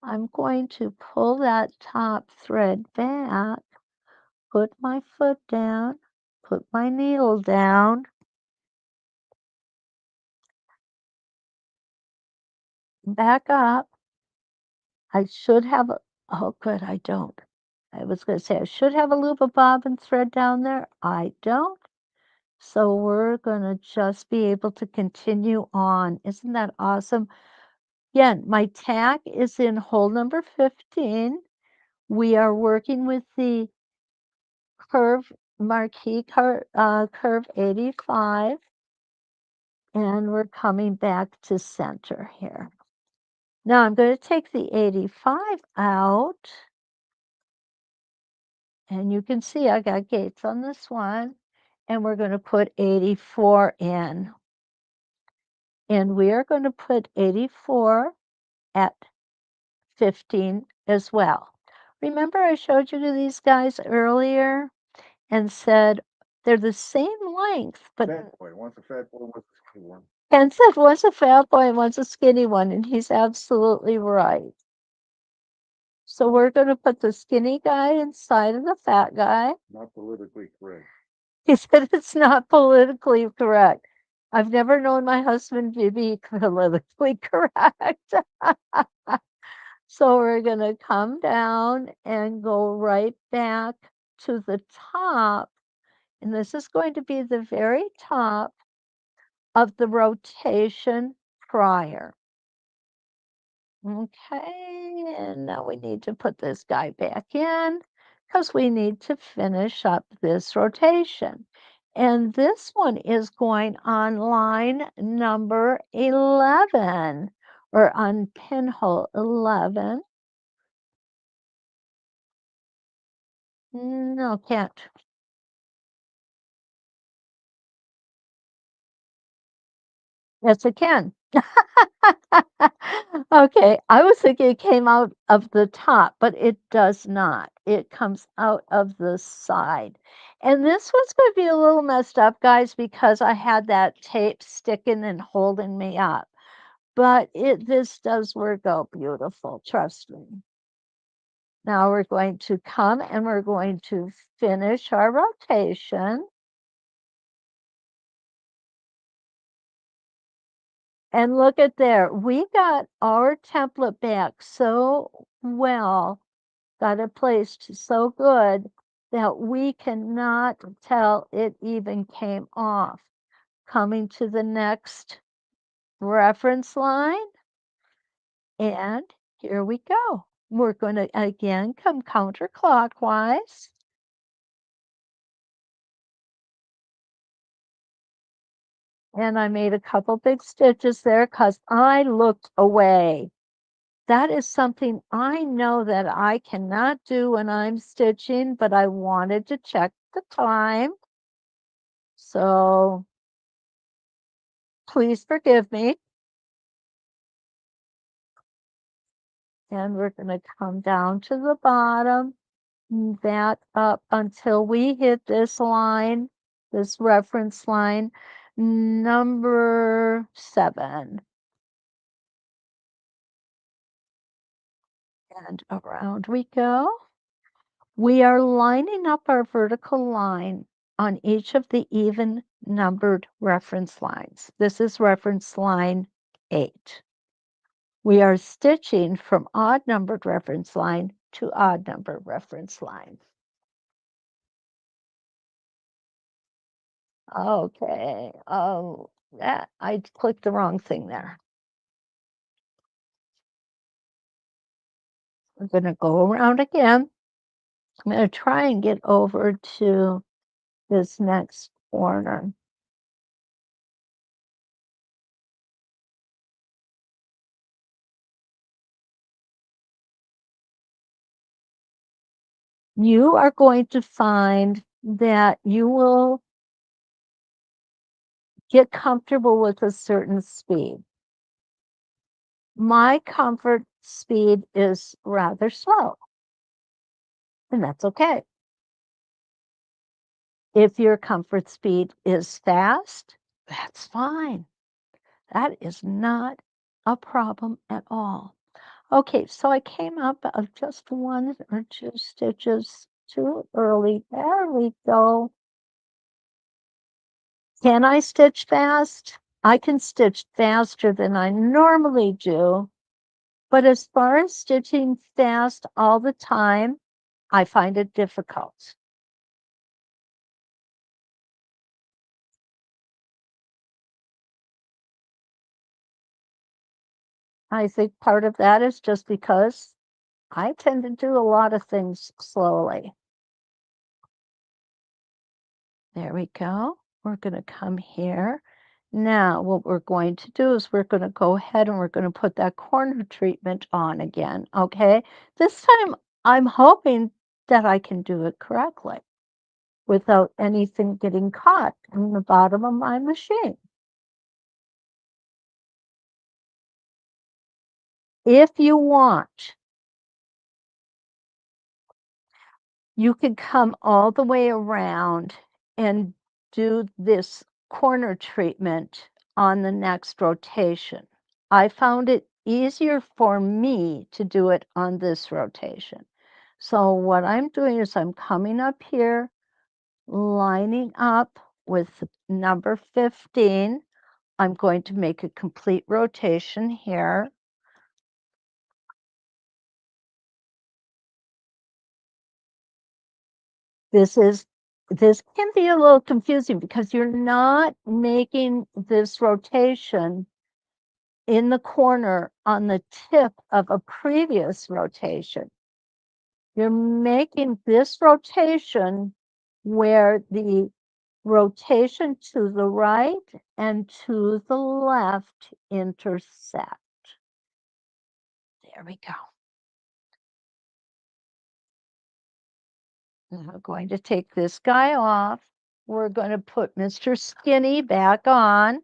Speaker 1: I'm going to pull that top thread back, put my foot down, put my needle down, back up. I should have a, oh good, I don't. I was going to say I should have a loop of bobbin thread down there. I don't. So we're going to just be able to continue on. Isn't that awesome? Again, my tack is in hole number 15. We are working with the Curve Marquise Curve 85. And we're coming back to center here. Now I'm going to take the 85 out. And you can see I got gates on this one. And we're going to put 84 in. And we are going to put 84 at 15 as well. Remember I showed you these guys earlier and said they're the same length, but
Speaker 2: Fat boy, one's a fat boy, one's a skinny one.
Speaker 1: Ken said one's a fat boy and one's a skinny one, and he's absolutely right. So we're going to put the skinny guy inside of the fat guy.
Speaker 2: Not politically correct.
Speaker 1: He said it's not politically correct. I've never known my husband to be politically correct. So we're going to come down and go right back to the top. And this is going to be the very top of the rotation prior. Okay, and now we need to put this guy back in because we need to finish up this rotation. And this one is going on line number 11 or on pinhole 11. No, can't. Yes, it can. Okay, I was thinking it came out of the top, but it does not. It comes out of the side. And this one's going to be a little messed up, guys, because I had that tape sticking and holding me up. But this does work out beautiful, trust me. Now we're going to come and we're going to finish our rotation. And look at there, we got our template back so well, got it placed so good that we cannot tell it even came off. Coming to the next reference line, and here we go. We're going to again come counterclockwise. And I made a couple big stitches there because I looked away. That is something I know that I cannot do when I'm stitching, but I wanted to check the time. So please forgive me. And we're going to come down to the bottom, that up until we hit this line, this reference line, number 7. And around we go. We are lining up our vertical line on each of the even numbered reference lines. This is reference line 8. We are stitching from odd numbered reference line to odd numbered reference line. Okay. Oh, that I clicked the wrong thing there. I'm going to go around again. I'm going to try and get over to this next corner. You are going to find that you will get comfortable with a certain speed. My comfort speed is rather slow, and that's okay. If your comfort speed is fast, that's fine. That is not a problem at all. Okay, so I came up of just 1 or 2 stitches too early. There we go. Can I stitch fast? I can stitch faster than I normally do. But as far as stitching fast all the time, I find it difficult. I think part of that is just because I tend to do a lot of things slowly. There we go. We're going to come here. Now, what we're going to do is we're going to go ahead and we're going to put that corner treatment on again, okay? This time, I'm hoping that I can do it correctly without anything getting caught in the bottom of my machine. If you want, you could come all the way around and do this corner treatment on the next rotation. I found it easier for me to do it on this rotation. So what I'm doing is I'm coming up here, lining up with number 15. I'm going to make a complete rotation here. This can be a little confusing because you're not making this rotation in the corner on the tip of a previous rotation. You're making this rotation where the rotation to the right and to the left intersect. There we go. Now I'm going to take this guy off. We're going to put Mr. Skinny back on.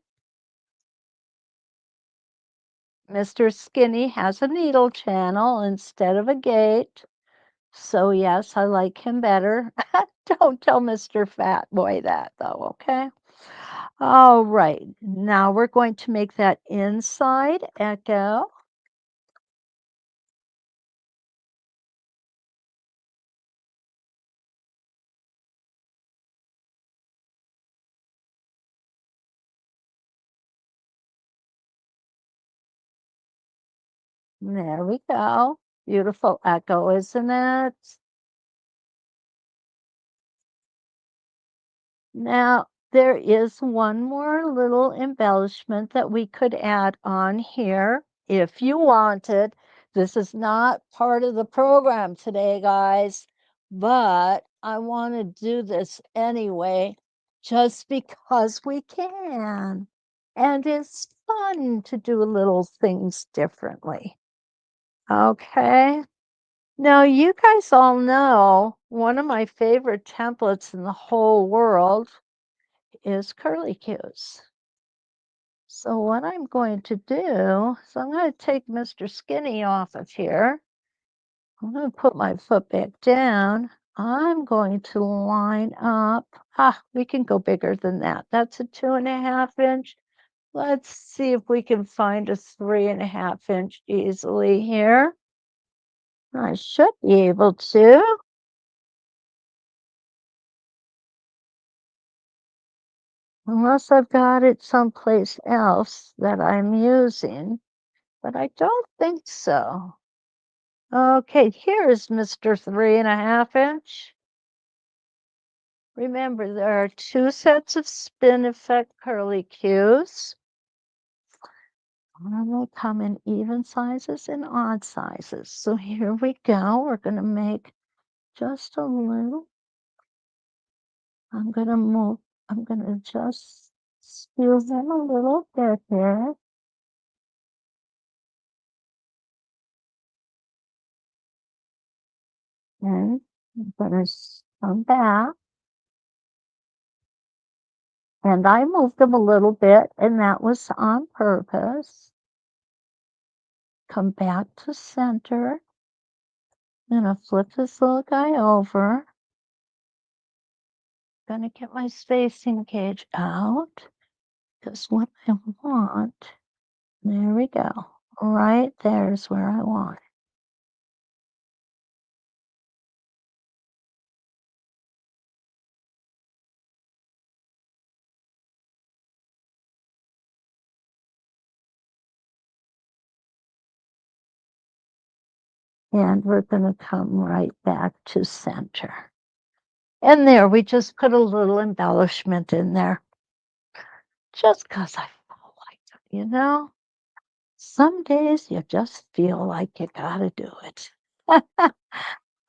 Speaker 1: Mr. Skinny has a needle channel instead of a gate. So yes, I like him better. Don't tell Mr. Fat Boy that though, okay? All right, now we're going to make that inside echo. There we go. Beautiful echo, isn't it? Now, there is one more little embellishment that we could add on here if you wanted. This is not part of the program today, guys, but I want to do this anyway, just because we can. And it's fun to do little things differently. Okay. Now, you guys all know one of my favorite templates in the whole world is curly cues. So what I'm going to do is I'm going to take Mr. Skinny off of here. I'm going to put my foot back down. I'm going to line up. We can go bigger than that. That's a 2.5 inch. Let's see if we can find a 3.5 inch easily here. I should be able to. Unless I've got it someplace else that I'm using, but I don't think so. Okay, here's Mr. 3.5 inch. Remember, there are 2 sets of spin effect curly cues. And they come in even sizes and odd sizes. So here we go. We're going to make just a little. I'm going to just skew them a little bit here. And I'm going to come back. And I moved them a little bit, and that was on purpose. Come back to center. I'm going to flip this little guy over. Going to get my spacing gauge out, because what I want, there we go. Right there's where I want it. And we're going to come right back to center. And there, we just put a little embellishment in there. Just because I felt like it, you know? Some days you just feel like you gotta do it.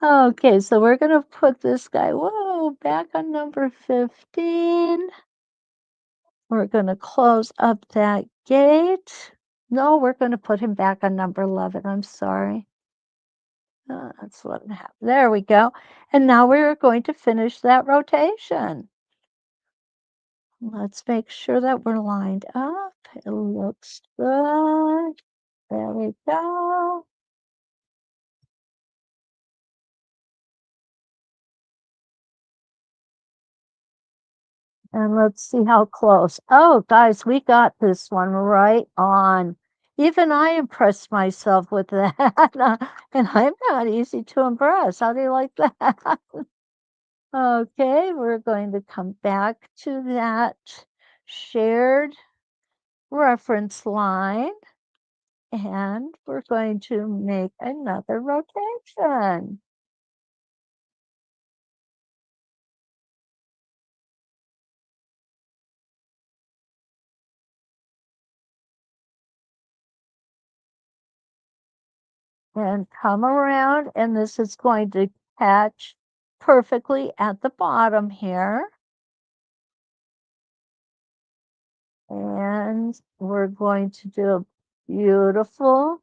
Speaker 1: Okay, so we're gonna put this guy, whoa, back on number 15. We're gonna close up that gate. No, we're gonna put him back on number 11, I'm sorry. That's 11.5. There we go. And now we're going to finish that rotation. Let's make sure that we're lined up. It looks good. There we go. And let's see how close. Oh, guys, we got this one right on. Even I impressed myself with that. And I'm not easy to impress. How do you like that? Okay, we're going to come back to that shared reference line. And we're going to make another rotation. And come around, and this is going to catch perfectly at the bottom here. And we're going to do a beautiful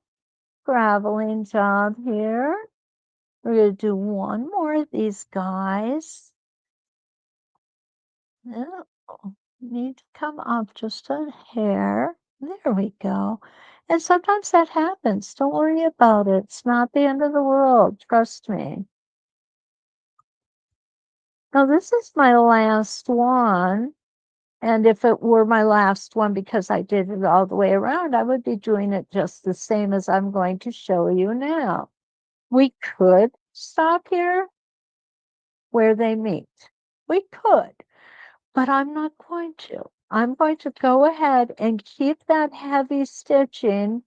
Speaker 1: graveling job here. We're going to do one more of these guys. Oh, need to come up just a hair. There we go. And sometimes that happens. Don't worry about it. It's not the end of the world. Trust me. Now, this is my last one. And if it were my last one because I did it all the way around, I would be doing it just the same as I'm going to show you now. We could stop here where they meet. We could, but I'm not going to. I'm going to go ahead and keep that heavy stitching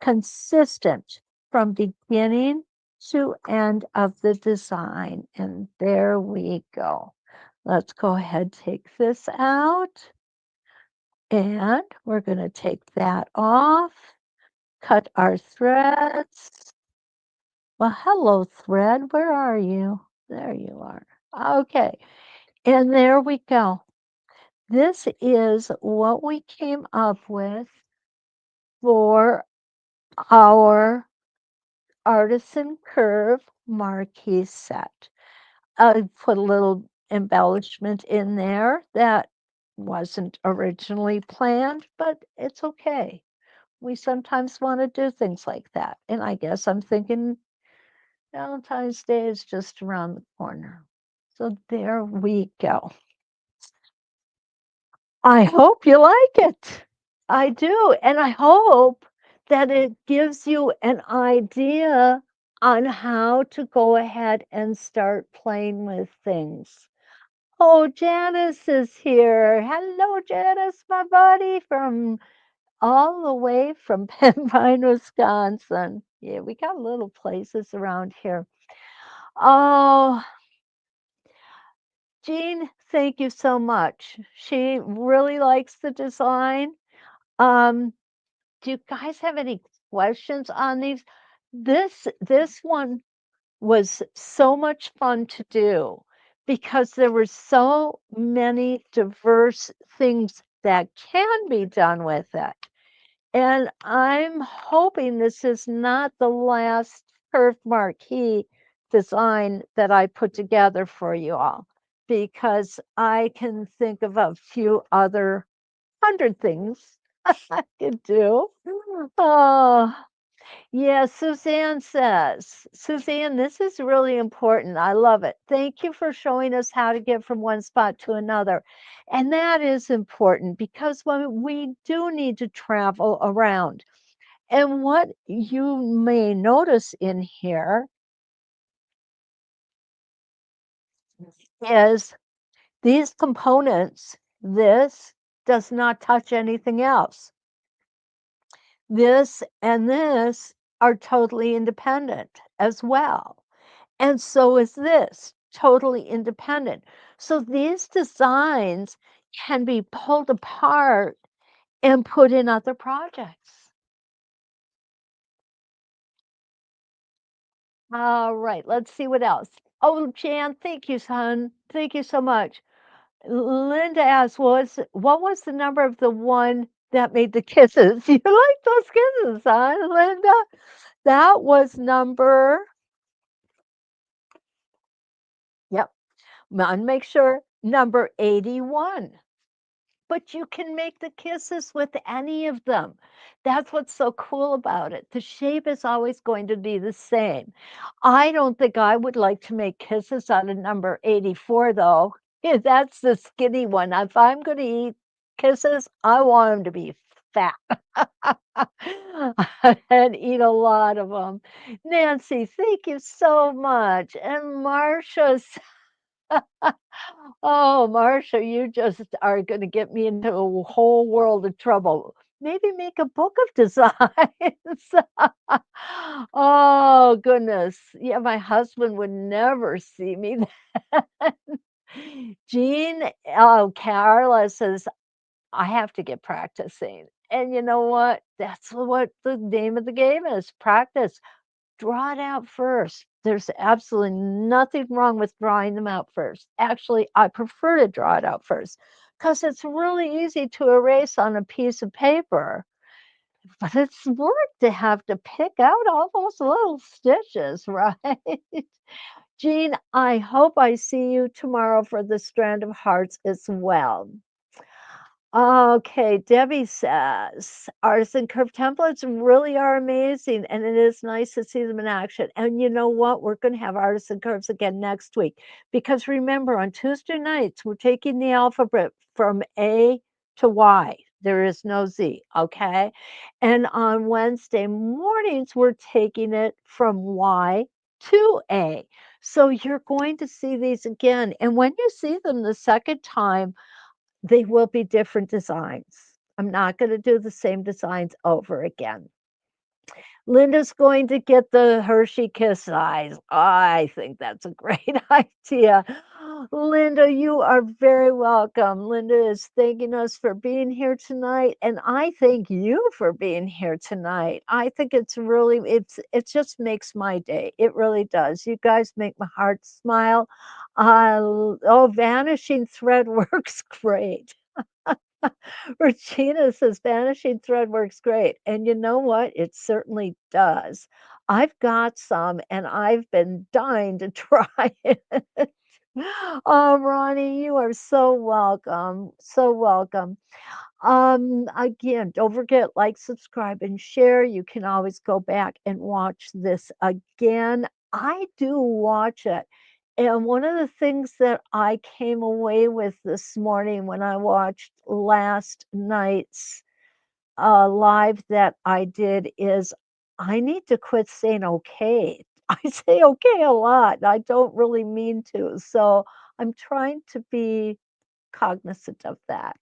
Speaker 1: consistent from beginning to end of the design. And there we go. Let's go ahead, take this out. And we're going to take that off, cut our threads. Well, hello, thread. Where are you? There you are. Okay. And there we go. This is what we came up with for our Artisan Curve Marquise set. I put a little embellishment in there that wasn't originally planned, but it's okay. We sometimes want to do things like that. And I guess I'm thinking Valentine's Day is just around the corner. So there we go. I hope you like it. I do. And I hope that it gives you an idea on how to go ahead and start playing with things. Oh, Janice is here. Hello, Janice, my buddy, from all the way from Pembine, Wisconsin. Yeah, we got little places around here. Oh, Jean, thank you so much. She really likes the design. Um, do you guys have any questions on these? This one was so much fun to do because there were so many diverse things that can be done with it. And I'm hoping this is not the last curved marquee design that I put together for you all, because I can think of a few other 100 things I could do. Oh, yeah, Suzanne says, Suzanne, this is really important. I love it. Thank you for showing us how to get from one spot to another. And that is important because when we do need to travel around. And what you may notice in here is these components, this does not touch anything else. This and this are totally independent as well. And so is this, totally independent. So these designs can be pulled apart and put in other projects. All right, let's see what else. Oh, Jan, thank you, son. Thank you so much. Linda asked, what was the number of the one that made the kisses? You like those kisses, huh, Linda? That was number, yep, make sure, number 81. But you can make the kisses with any of them. That's what's so cool about it. The shape is always going to be the same. I don't think I would like to make kisses out of number 84, though. Yeah, that's the skinny one. If I'm going to eat kisses, I want them to be fat and eat a lot of them. Nancy, thank you so much. And Marcia's Oh, Marcia, you just are going to get me into a whole world of trouble. Maybe make a book of designs. Oh, goodness. Yeah, my husband would never see me then. Jean, oh, Carla says, I have to get practicing. And you know what? That's what the name of the game is, practice. Draw it out first. There's absolutely nothing wrong with drawing them out first. Actually, I prefer to draw it out first because it's really easy to erase on a piece of paper, but it's work to have to pick out all those little stitches, right? Jean, I hope I see you tomorrow for the Strand of Hearts as well. Okay, Debbie says Artisan Curve Templates really are amazing, and it is nice to see them in action. And you know what? We're going to have Artisan Curves again next week because remember, on Tuesday nights, we're taking the alphabet from A to Y. There is no Z, okay? And on Wednesday mornings, we're taking it from Y to A. So you're going to see these again. And when you see them the second time, they will be different designs. I'm not going to do the same designs over again. Linda's going to get the Hershey Kiss eyes. I think that's a great idea. Linda, you are very welcome. Linda is thanking us for being here tonight, and I thank you for being here tonight. I think it's really it just makes my day. It really does. You guys make my heart smile. Oh, Vanishing Thread works great. Regina says vanishing thread works great. And you know what? It certainly does. I've got some and I've been dying to try it. Oh, Ronnie, you are so welcome. So welcome. Again, don't forget, like, subscribe, and share. You can always go back and watch this again. I do watch it. And one of the things that I came away with this morning when I watched last night's live that I did is I need to quit saying okay. I say okay a lot. I don't really mean to. So I'm trying to be cognizant of that.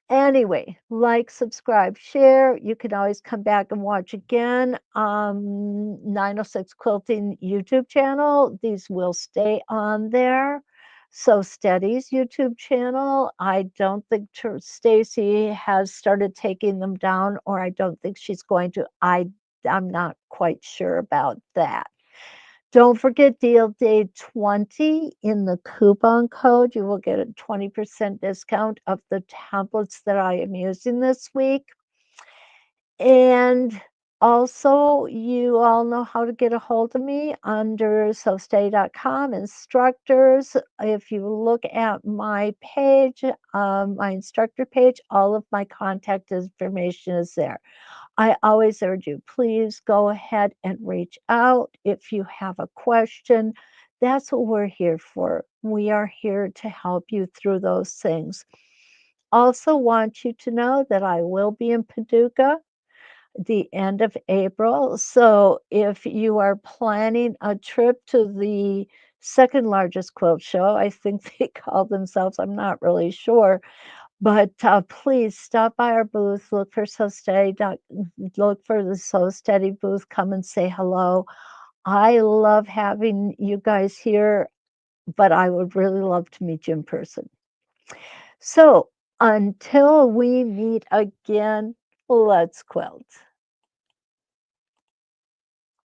Speaker 1: Anyway, like, subscribe, share. You can always come back and watch again. 906 Quilting YouTube channel. These will stay on there. So Steady's YouTube channel. I don't think Stacy has started taking them down, or I don't think she's going to. I'm not quite sure about that. Don't forget deal day 20 in the coupon code. You will get a 20% discount of the templates that I am using this week. And also, you all know how to get a hold of me under sewsteady.com instructors. If you look at my page, my instructor page, all of my contact information is there. I always urge you, please go ahead and reach out if you have a question. That's what we're here for. We are here to help you through those things. Also, want you to know that I will be in Paducah the end of April. So, if you are planning a trip to the second largest quilt show, I think they call themselves, I'm not really sure, but please stop by our booth, look for So Steady, look for the So Steady booth, come and say hello. I love having you guys here, but I would really love to meet you in person. So until we meet again, let's quilt.